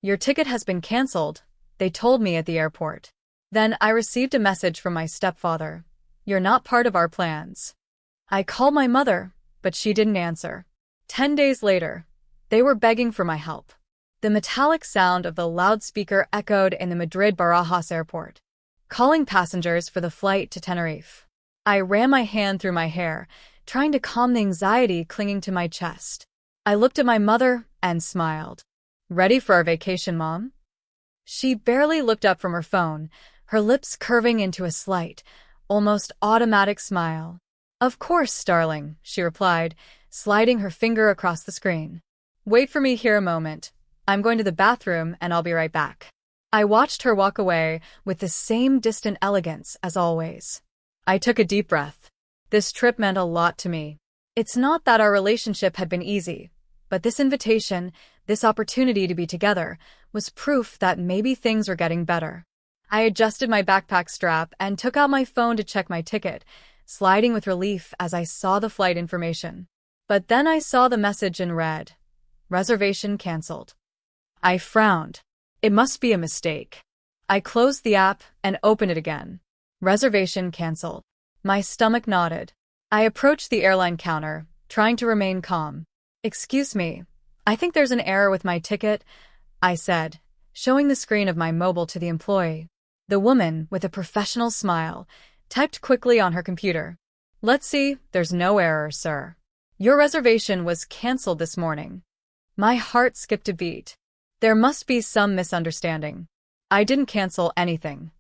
Your ticket has been canceled, they told me at the airport. Then I received a message from my stepfather. You're not part of our plans. I called my mother, but she didn't answer. 10 days later, they were begging for my help. The metallic sound of the loudspeaker echoed in the Madrid-Barajas airport, calling passengers for the flight to Tenerife. I ran my hand through my hair, trying to calm the anxiety clinging to my chest. I looked at my mother and smiled. Ready for our vacation, Mom? She barely looked up from her phone, her lips curving into a slight, almost automatic smile. Of course, darling, she replied, sliding her finger across the screen. Wait for me here a moment. I'm going to the bathroom and I'll be right back. I watched her walk away with the same distant elegance as always. I took a deep breath. This trip meant a lot to me. It's not that our relationship had been easy, but this invitation, this opportunity to be together, was proof that maybe things were getting better. I adjusted my backpack strap and took out my phone to check my ticket, sliding with relief as I saw the flight information. But then I saw the message in red. Reservation canceled. I frowned. It must be a mistake. I closed the app and opened it again. Reservation canceled. My stomach knotted. I approached the airline counter, trying to remain calm. Excuse me, I think there's an error with my ticket, I said, showing the screen of my mobile to the employee. The woman, with a professional smile, typed quickly on her computer. Let's see, there's no error, sir. Your reservation was canceled this morning. My heart skipped a beat. There must be some misunderstanding. I didn't cancel anything.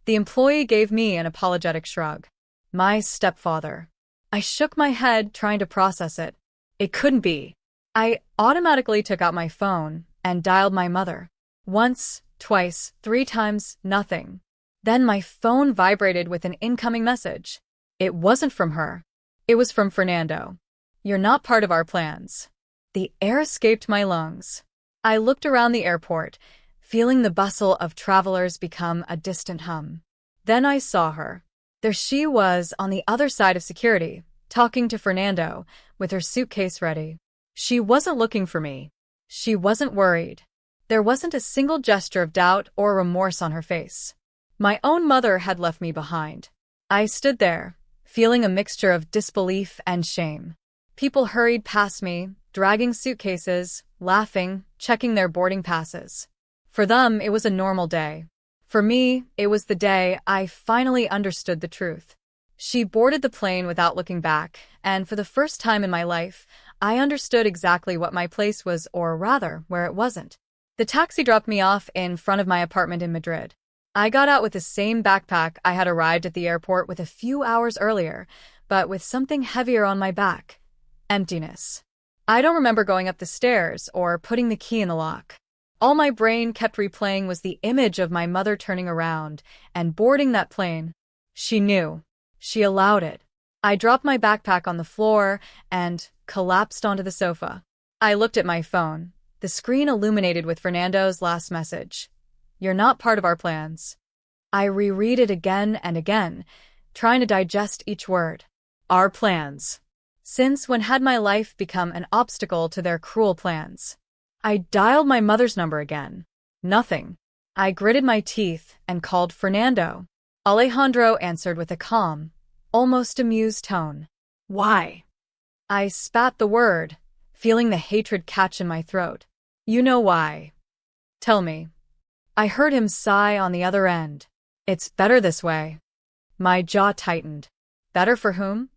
The employee gave me an apologetic shrug. My stepfather. I shook my head, trying to process it. It couldn't be. I automatically took out my phone and dialed my mother. Once, twice, 3 times, nothing. Then my phone vibrated with an incoming message. It wasn't from her. It was from Fernando. You're not part of our plans. The air escaped my lungs. I looked around the airport, feeling the bustle of travelers become a distant hum. Then I saw her. There she was on the other side of security, talking to Fernando, with her suitcase ready. She wasn't looking for me. She wasn't worried. There wasn't a single gesture of doubt or remorse on her face. My own mother had left me behind. I stood there, feeling a mixture of disbelief and shame. People hurried past me, dragging suitcases, laughing, checking their boarding passes. For them, it was a normal day. For me, it was the day I finally understood the truth. She boarded the plane without looking back, and for the first time in my life, I understood exactly what my place was, or rather, where it wasn't. The taxi dropped me off in front of my apartment in Madrid. I got out with the same backpack I had arrived at the airport with a few hours earlier, but with something heavier on my back. Emptiness. I don't remember going up the stairs or putting the key in the lock. All my brain kept replaying was the image of my mother turning around and boarding that plane. She knew. She allowed it. I dropped my backpack on the floor and collapsed onto the sofa. I looked at my phone, the screen illuminated with Fernando's last message. You're not part of our plans. I reread it again and again, trying to digest each word. Our plans. Since when had my life become an obstacle to their cruel plans? I dialed my mother's number again. Nothing. I gritted my teeth and called Fernando. Alejandro answered with a calm, almost amused tone. Why? I spat the word, feeling the hatred catch in my throat. You know why. Tell me. I heard him sigh on the other end. It's better this way. My jaw tightened. Better for whom?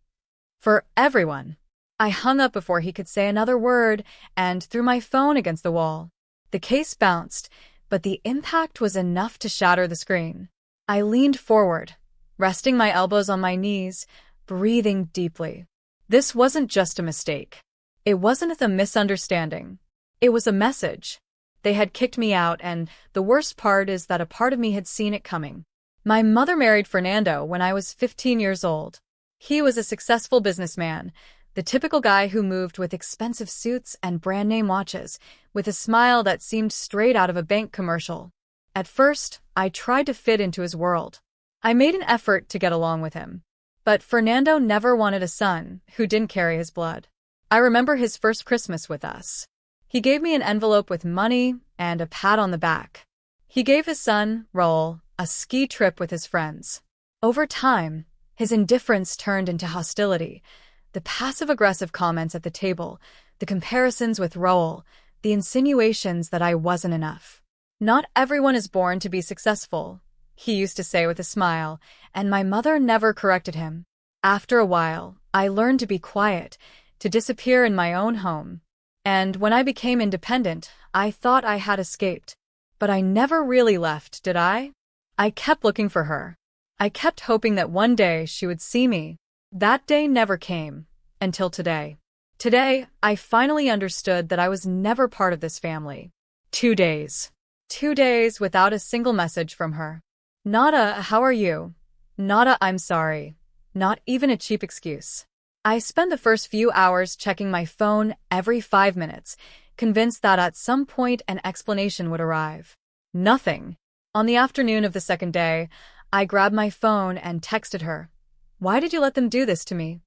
For everyone. I hung up before he could say another word and threw my phone against the wall. The case bounced, but the impact was enough to shatter the screen. I leaned forward, resting my elbows on my knees, breathing deeply. This wasn't just a mistake. It wasn't a misunderstanding. It was a message. They had kicked me out, and the worst part is that a part of me had seen it coming. My mother married Fernando when I was 15 years old. He was a successful businessman, the typical guy who moved with expensive suits and brand-name watches, with a smile that seemed straight out of a bank commercial. At first, I tried to fit into his world. I made an effort to get along with him. But Fernando never wanted a son who didn't carry his blood. I remember his first Christmas with us. He gave me an envelope with money and a pat on the back. He gave his son, Raul, a ski trip with his friends. Over time, his indifference turned into hostility. The passive-aggressive comments at the table, the comparisons with Raul, the insinuations that I wasn't enough. Not everyone is born to be successful, he used to say with a smile, and my mother never corrected him. After a while, I learned to be quiet, to disappear in my own home. And when I became independent, I thought I had escaped. But I never really left, did I? I kept looking for her. I kept hoping that one day she would see me. That day never came, until today. Today, I finally understood that I was never part of this family. 2 days. 2 days without a single message from her. Not a, "How are you?" Not a, "I'm sorry." Not even a cheap excuse. I spent the first few hours checking my phone every 5 minutes, convinced that at some point an explanation would arrive. Nothing. On the afternoon of the second day, I grabbed my phone and texted her. "Why did you let them do this to me?"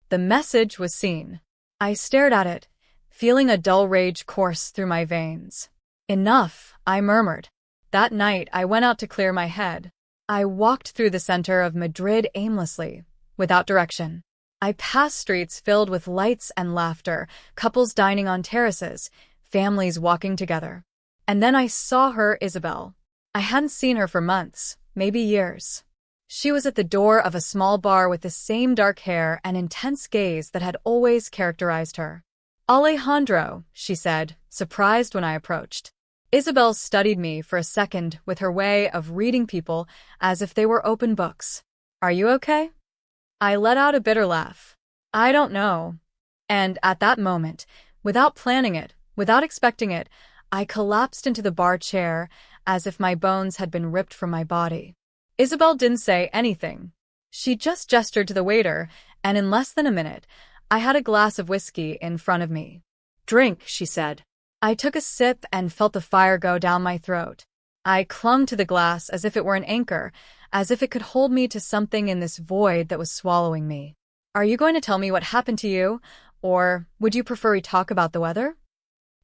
The message was seen. I stared at it, feeling a dull rage course through my veins. "Enough," I murmured. That night, I went out to clear my head. I walked through the center of Madrid aimlessly, without direction. I passed streets filled with lights and laughter, couples dining on terraces, families walking together. And then I saw her, Isabel. I hadn't seen her for months, maybe years. She was at the door of a small bar with the same dark hair and intense gaze that had always characterized her. "Alejandro," she said, surprised when I approached. Isabel studied me for a second with her way of reading people as if they were open books. "Are you okay?" I let out a bitter laugh. "I don't know." And at that moment, without planning it, without expecting it, I collapsed into the bar chair as if my bones had been ripped from my body. Isabel didn't say anything. She just gestured to the waiter, and in less than a minute, I had a glass of whiskey in front of me. "Drink," she said. I took a sip and felt the fire go down my throat. I clung to the glass as if it were an anchor, as if it could hold me to something in this void that was swallowing me. "Are you going to tell me what happened to you, or would you prefer we talk about the weather?"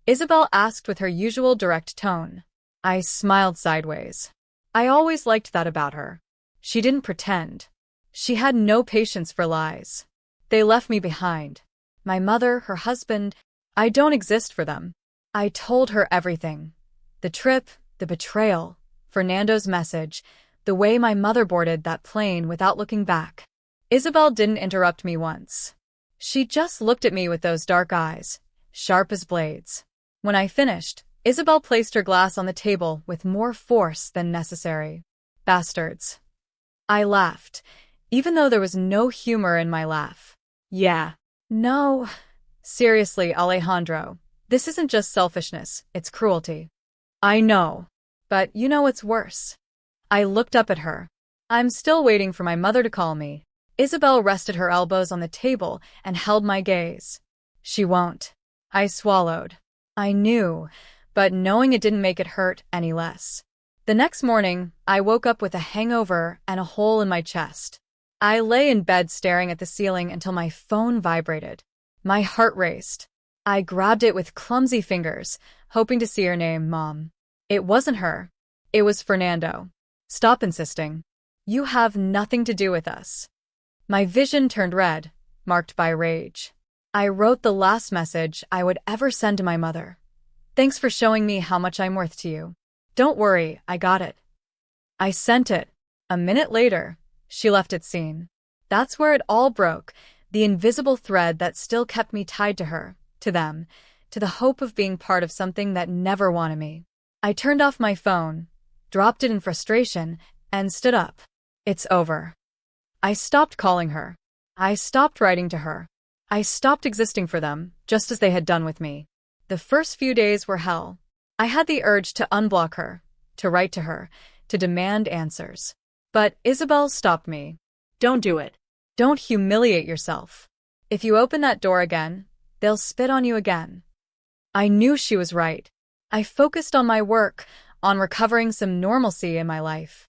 Isabel asked with her usual direct tone. I smiled sideways. I always liked that about her. She didn't pretend. She had no patience for lies. They left me behind. My mother, her husband, I don't exist for them. I told her everything. The trip, the betrayal, Fernando's message, the way my mother boarded that plane without looking back. Isabel didn't interrupt me once. She just looked at me with those dark eyes, sharp as blades. When I finished, Isabel placed her glass on the table with more force than necessary. "Bastards." I laughed, even though there was no humor in my laugh. "Yeah. No. Seriously, Alejandro. This isn't just selfishness, it's cruelty." "I know. But you know what's worse." I looked up at her. "I'm still waiting for my mother to call me." Isabel rested her elbows on the table and held my gaze. "She won't." I swallowed. I knew, but knowing it didn't make it hurt any less. The next morning, I woke up with a hangover and a hole in my chest. I lay in bed staring at the ceiling until my phone vibrated. My heart raced. I grabbed it with clumsy fingers, hoping to see her name, Mom. It wasn't her. It was Fernando. "Stop insisting. You have nothing to do with us." My vision turned red, marked by rage. I wrote the last message I would ever send to my mother. "Thanks for showing me how much I'm worth to you. Don't worry, I got it." I sent it. A minute later, she left it seen. That's where it all broke, the invisible thread that still kept me tied to her, to them, to the hope of being part of something that never wanted me. I turned off my phone, dropped it in frustration, and stood up. It's over. I stopped calling her. I stopped writing to her. I stopped existing for them, just as they had done with me. The first few days were hell. I had the urge to unblock her, to write to her, to demand answers. But Isabel stopped me. "Don't do it. Don't humiliate yourself. If you open that door again, they'll spit on you again." I knew she was right. I focused on my work, on recovering some normalcy in my life.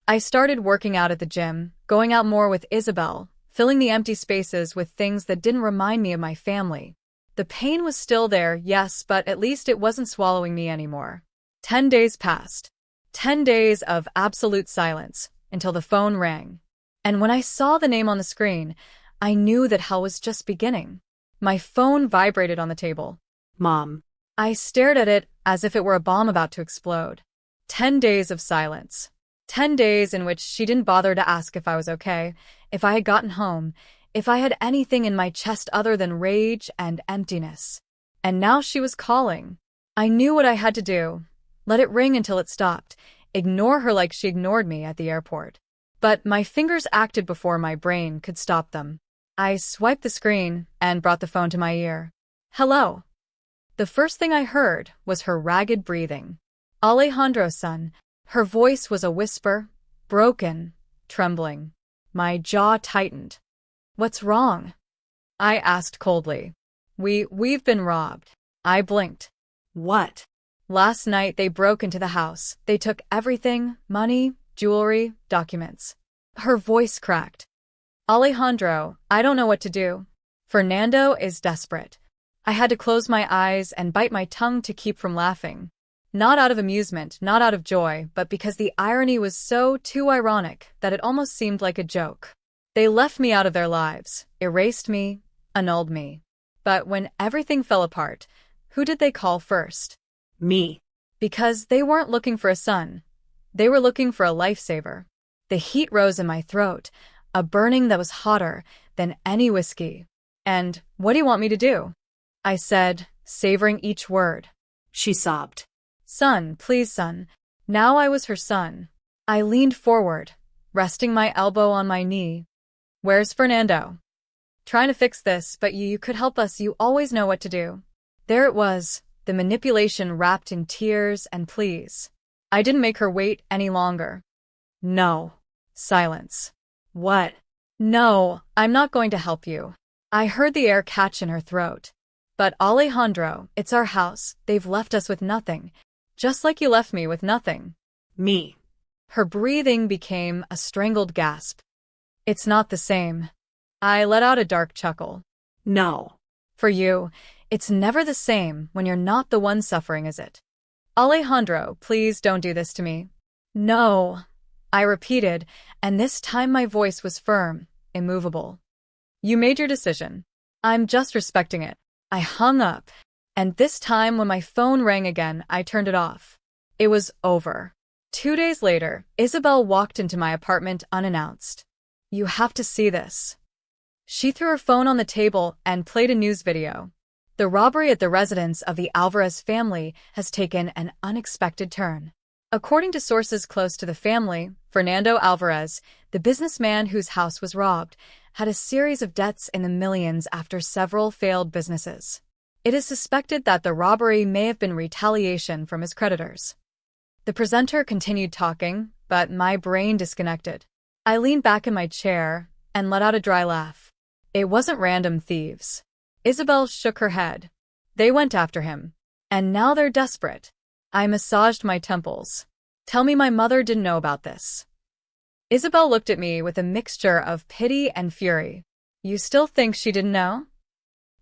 I started working out at the gym, going out more with Isabel, filling the empty spaces with things that didn't remind me of my family. The pain was still there, yes, but at least it wasn't swallowing me anymore. 10 days passed. 10 days of absolute silence until the phone rang. And when I saw the name on the screen, I knew that hell was just beginning. My phone vibrated on the table. Mom. I stared at it as if it were a bomb about to explode. 10 days of silence. 10 days in which she didn't bother to ask if I was okay, if I had gotten home, if I had anything in my chest other than rage and emptiness. And now she was calling. I knew what I had to do. Let it ring until it stopped. Ignore her like she ignored me at the airport. But my fingers acted before my brain could stop them. I swiped the screen and brought the phone to my ear. Hello. The first thing I heard was her ragged breathing. Alejandro, son. Her voice was a whisper, broken, trembling. My jaw tightened. What's wrong? I asked coldly. We've been robbed. I blinked. What? Last night they broke into the house. They took everything, money, jewelry, documents. Her voice cracked. Alejandro, I don't know what to do. Fernando is desperate. I had to close my eyes and bite my tongue to keep from laughing. Not out of amusement, not out of joy, but because the irony was so too ironic that it almost seemed like a joke. They left me out of their lives, erased me, annulled me. But when everything fell apart, who did they call first? Me. Because they weren't looking for a son. They were looking for a lifesaver. The heat rose in my throat, a burning that was hotter than any whiskey. And what do you want me to do? I said, savoring each word. She sobbed. Son, please, son. Now I was her son. I leaned forward, resting my elbow on my knee. Where's Fernando? Trying to fix this, but you could help us. You always know what to do. There it was, the manipulation wrapped in tears and pleas. I didn't make her wait any longer. No. Silence. What? No, I'm not going to help you. I heard the air catch in her throat. But Alejandro, it's our house. They've left us with nothing. Just like you left me with nothing. Me. Her breathing became a strangled gasp. It's not the same. I let out a dark chuckle. No. For you, it's never the same when you're not the one suffering, is it? Alejandro, please don't do this to me. No. I repeated, and this time my voice was firm, immovable. You made your decision. I'm just respecting it. I hung up, and this time when my phone rang again, I turned it off. It was over. 2 days later, Isabel walked into my apartment unannounced. You have to see this. She threw her phone on the table and played a news video. The robbery at the residence of the Alvarez family has taken an unexpected turn. According to sources close to the family, Fernando Alvarez, the businessman whose house was robbed, had a series of debts in the millions after several failed businesses. It is suspected that the robbery may have been retaliation from his creditors. The presenter continued talking, but my brain disconnected. I leaned back in my chair and let out a dry laugh. It wasn't random thieves. Isabel shook her head. They went after him. And now they're desperate. I massaged my temples. Tell me my mother didn't know about this. Isabel looked at me with a mixture of pity and fury. You still think she didn't know?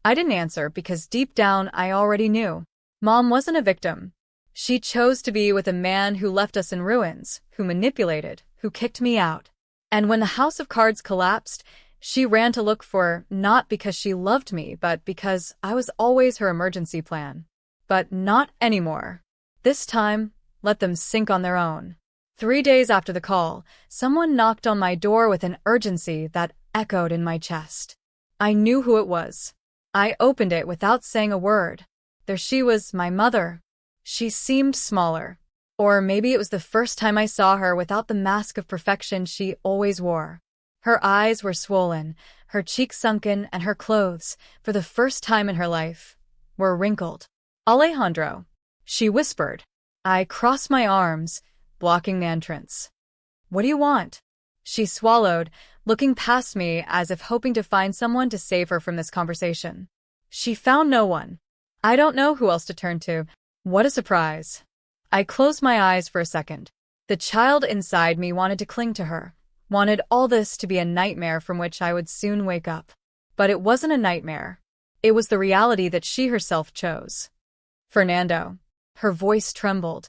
I didn't answer because deep down I already knew. Mom wasn't a victim. She chose to be with a man who left us in ruins, who manipulated, who kicked me out. And when the house of cards collapsed, she ran to look for, not because she loved me, but because I was always her emergency plan. But not anymore. This time, let them sink on their own. 3 days after the call, someone knocked on my door with an urgency that echoed in my chest. I knew who it was. I opened it without saying a word. There she was, my mother. She seemed smaller. Or maybe it was the first time I saw her without the mask of perfection she always wore. Her eyes were swollen, her cheeks sunken, and her clothes, for the first time in her life, were wrinkled. Alejandro, she whispered. I crossed my arms, blocking the entrance. What do you want? She swallowed, looking past me as if hoping to find someone to save her from this conversation. She found no one. I don't know who else to turn to. What a surprise. I closed my eyes for a second. The child inside me wanted to cling to her, wanted all this to be a nightmare from which I would soon wake up. But it wasn't a nightmare. It was the reality that she herself chose. Fernando. Her voice trembled.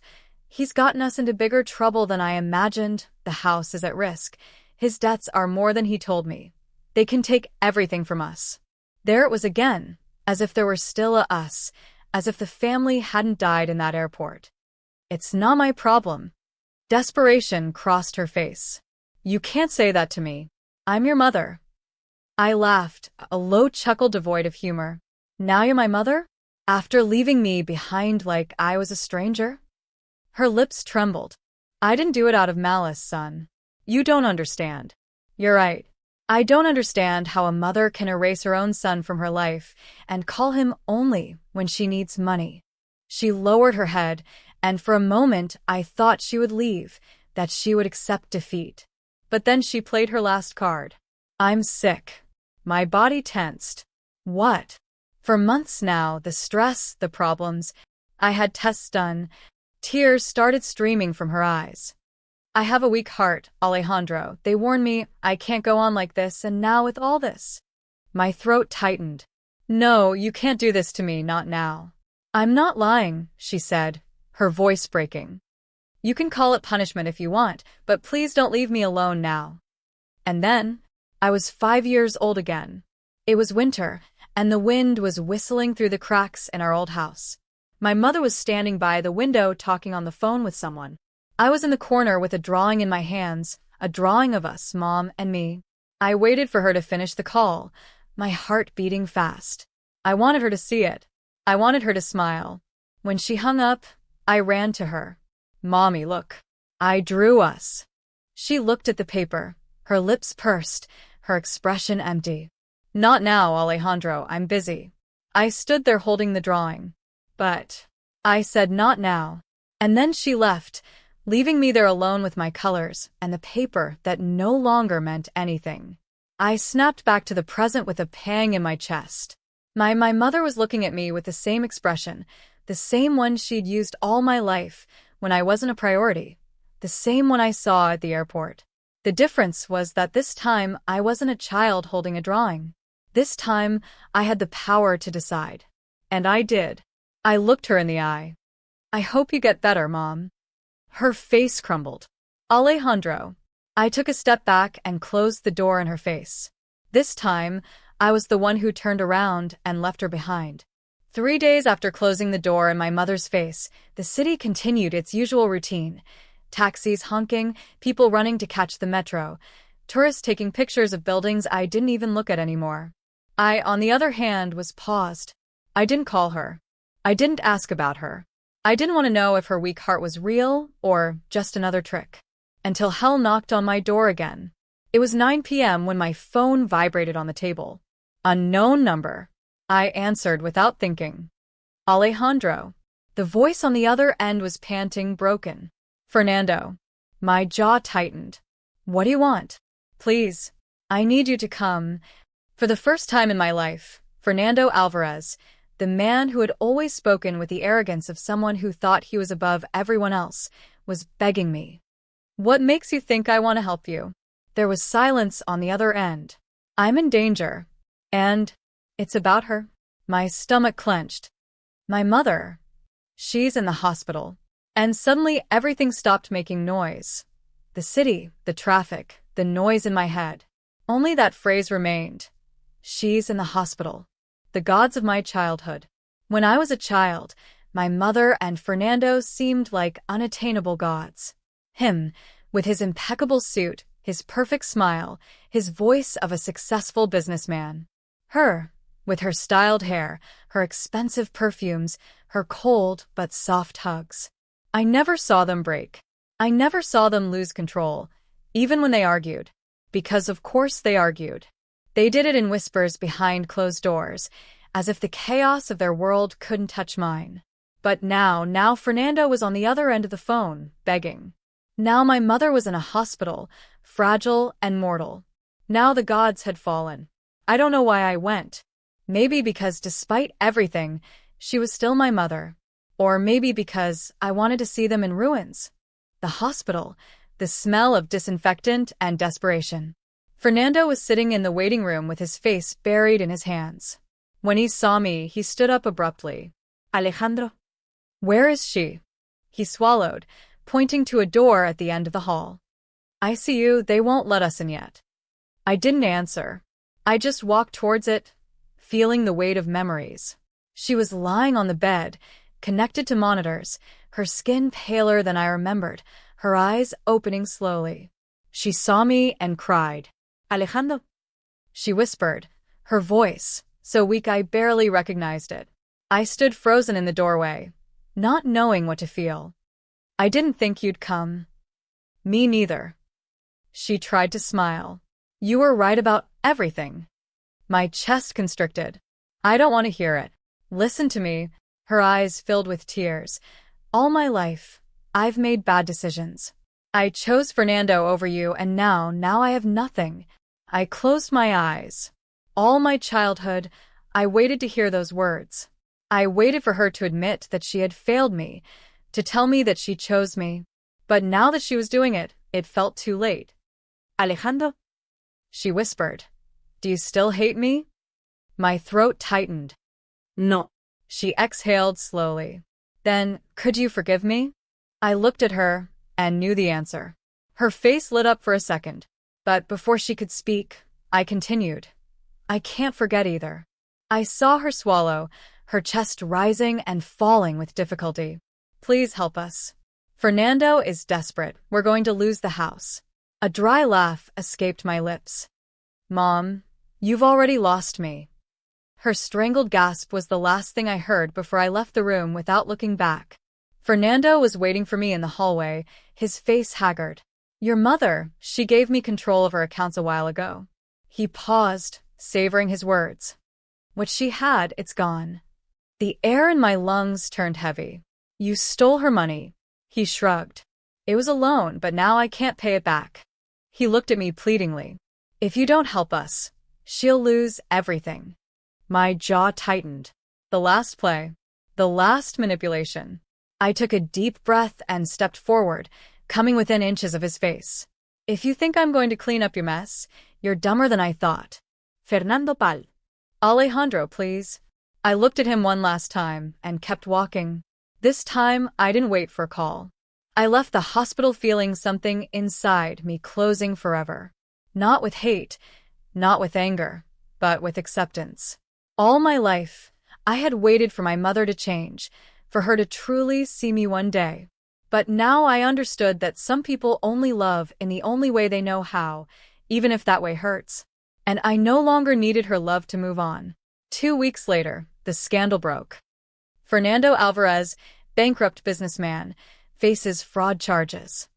He's gotten us into bigger trouble than I imagined. The house is at risk. His debts are more than he told me. They can take everything from us. There it was again, as if there were still a us, as if the family hadn't died in that airport. It's not my problem. Desperation crossed her face. You can't say that to me. I'm your mother. I laughed, a low chuckle devoid of humor. Now you're my mother? After leaving me behind like I was a stranger? Her lips trembled. I didn't do it out of malice, son. You don't understand. You're right. I don't understand how a mother can erase her own son from her life and call him only when she needs money. She lowered her head, and for a moment I thought she would leave, that she would accept defeat. But then she played her last card. I'm sick. My body tensed. What? For months now, the stress, the problems. I had tests done. Tears started streaming from her eyes. I have a weak heart, Alejandro. They warned me I can't go on like this, and now with all this. My throat tightened. No, you can't do this to me, not now. I'm not lying, she said, her voice breaking. You can call it punishment if you want, but please don't leave me alone now. And then, I was 5 years old again. It was winter, and the wind was whistling through the cracks in our old house. My mother was standing by the window talking on the phone with someone. I was in the corner with a drawing in my hands, a drawing of us, Mom and me. I waited for her to finish the call, my heart beating fast. I wanted her to see it. I wanted her to smile. When she hung up, I ran to her. Mommy, look. I drew us. She looked at the paper, her lips pursed, her expression empty. Not now, Alejandro, I'm busy. I stood there holding the drawing. But I said not now. And then she left, leaving me there alone with my colors and the paper that no longer meant anything. I snapped back to the present with a pang in my chest. My mother was looking at me with the same expression, the same one she'd used all my life when I wasn't a priority, the same one I saw at the airport. The difference was that this time I wasn't a child holding a drawing. This time I had the power to decide. And I did. I looked her in the eye. I hope you get better, Mom. Her face crumbled. Alejandro. I took a step back and closed the door in her face. This time, I was the one who turned around and left her behind. 3 days after closing the door in my mother's face, the city continued its usual routine. Taxis honking, people running to catch the metro, tourists taking pictures of buildings I didn't even look at anymore. I, on the other hand, was paused. I didn't call her. I didn't ask about her. I didn't want to know if her weak heart was real or just another trick. Until hell knocked on my door again. It was 9 p.m. when my phone vibrated on the table. Unknown number. I answered without thinking. Alejandro. The voice on the other end was panting, broken. Fernando. My jaw tightened. What do you want? Please. I need you to come. For the first time in my life, Fernando Alvarez, the man who had always spoken with the arrogance of someone who thought he was above everyone else, was begging me. What makes you think I want to help you? There was silence on the other end. I'm in danger. And it's about her. My stomach clenched. My mother. She's in the hospital. And suddenly everything stopped making noise. The city, the traffic, the noise in my head. Only that phrase remained. She's in the hospital. The gods of my childhood. When I was a child, my mother and Fernando seemed like unattainable gods. Him, with his impeccable suit, his perfect smile, his voice of a successful businessman. Her, with her styled hair, her expensive perfumes, her cold but soft hugs. I never saw them break. I never saw them lose control, even when they argued. Because of course they argued. They did it in whispers behind closed doors, as if the chaos of their world couldn't touch mine. But now Fernando was on the other end of the phone, begging. Now my mother was in a hospital, fragile and mortal. Now the gods had fallen. I don't know why I went. Maybe because despite everything, she was still my mother. Or maybe because I wanted to see them in ruins. The hospital, the smell of disinfectant and desperation. Fernando was sitting in the waiting room with his face buried in his hands. When he saw me, he stood up abruptly. Alejandro. Where is she? He swallowed, pointing to a door at the end of the hall. I see you, they won't let us in yet. I didn't answer. I just walked towards it, feeling the weight of memories. She was lying on the bed, connected to monitors, her skin paler than I remembered, her eyes opening slowly. She saw me and cried. Alejandro. She whispered, her voice so weak I barely recognized it. I stood frozen in the doorway, not knowing what to feel. I didn't think you'd come. Me neither. She tried to smile. You were right about everything. My chest constricted. I don't want to hear it. Listen to me. Her eyes filled with tears. All my life, I've made bad decisions. I chose Fernando over you, and now I have nothing. I closed my eyes. All my childhood, I waited to hear those words. I waited for her to admit that she had failed me, to tell me that she chose me. But now that she was doing it, it felt too late. Alejandro. She whispered. Do you still hate me? My throat tightened. No. She exhaled slowly. Then, could you forgive me? I looked at her and knew the answer. Her face lit up for a second. But before she could speak, I continued. I can't forget either. I saw her swallow, her chest rising and falling with difficulty. Please help us. Fernando is desperate. We're going to lose the house. A dry laugh escaped my lips. Mom, you've already lost me. Her strangled gasp was the last thing I heard before I left the room without looking back. Fernando was waiting for me in the hallway, his face haggard. Your mother, she gave me control of her accounts a while ago. He paused, savoring his words. What she had, it's gone. The air in my lungs turned heavy. You stole her money. He shrugged. It was a loan, but now I can't pay it back. He looked at me pleadingly. If you don't help us, she'll lose everything. My jaw tightened. The last play. The last manipulation. I took a deep breath and stepped forward, coming within inches of his face. If you think I'm going to clean up your mess, you're dumber than I thought. Fernando Pal. Alejandro, please. I looked at him one last time and kept walking. This time, I didn't wait for a call. I left the hospital feeling something inside me closing forever. Not with hate, not with anger, but with acceptance. All my life, I had waited for my mother to change, for her to truly see me one day. But now I understood that some people only love in the only way they know how, even if that way hurts. And I no longer needed her love to move on. 2 weeks later, the scandal broke. Fernando Alvarez, bankrupt businessman, faces fraud charges.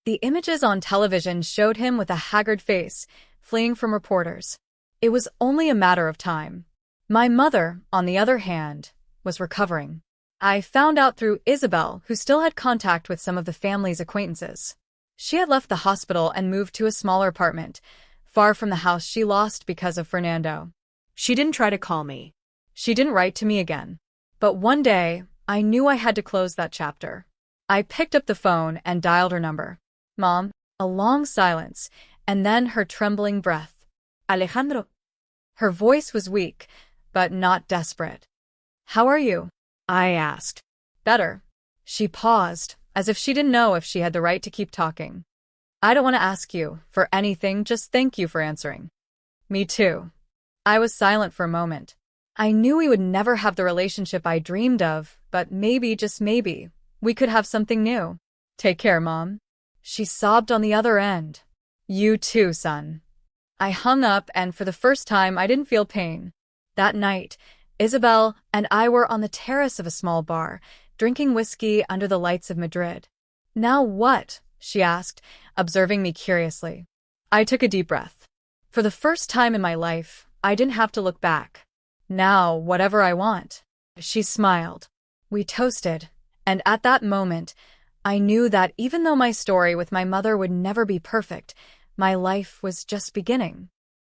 The images on television showed him with a haggard face, fleeing from reporters. It was only a matter of time. My mother, on the other hand, was recovering. I found out through Isabel, who still had contact with some of the family's acquaintances. She had left the hospital and moved to a smaller apartment, far from the house she lost because of Fernando. She didn't try to call me. She didn't write to me again. But one day, I knew I had to close that chapter. I picked up the phone and dialed her number. Mom. A long silence, and then her trembling breath. Alejandro. Her voice was weak, but not desperate. How are you? I asked. Better. She paused, as if she didn't know if she had the right to keep talking. I don't want to ask you for anything, just thank you for answering. Me too. I was silent for a moment. I knew we would never have the relationship I dreamed of, but maybe, just maybe, we could have something new. Take care, Mom. She sobbed on the other end. You too, son. I hung up, and for the first time I didn't feel pain. That night, Isabel and I were on the terrace of a small bar, drinking whiskey under the lights of Madrid. Now what? She asked, observing me curiously. I took a deep breath. For the first time in my life, I didn't have to look back. Now, whatever I want. She smiled. We toasted, and at that moment, I knew that even though my story with my mother would never be perfect, my life was just beginning.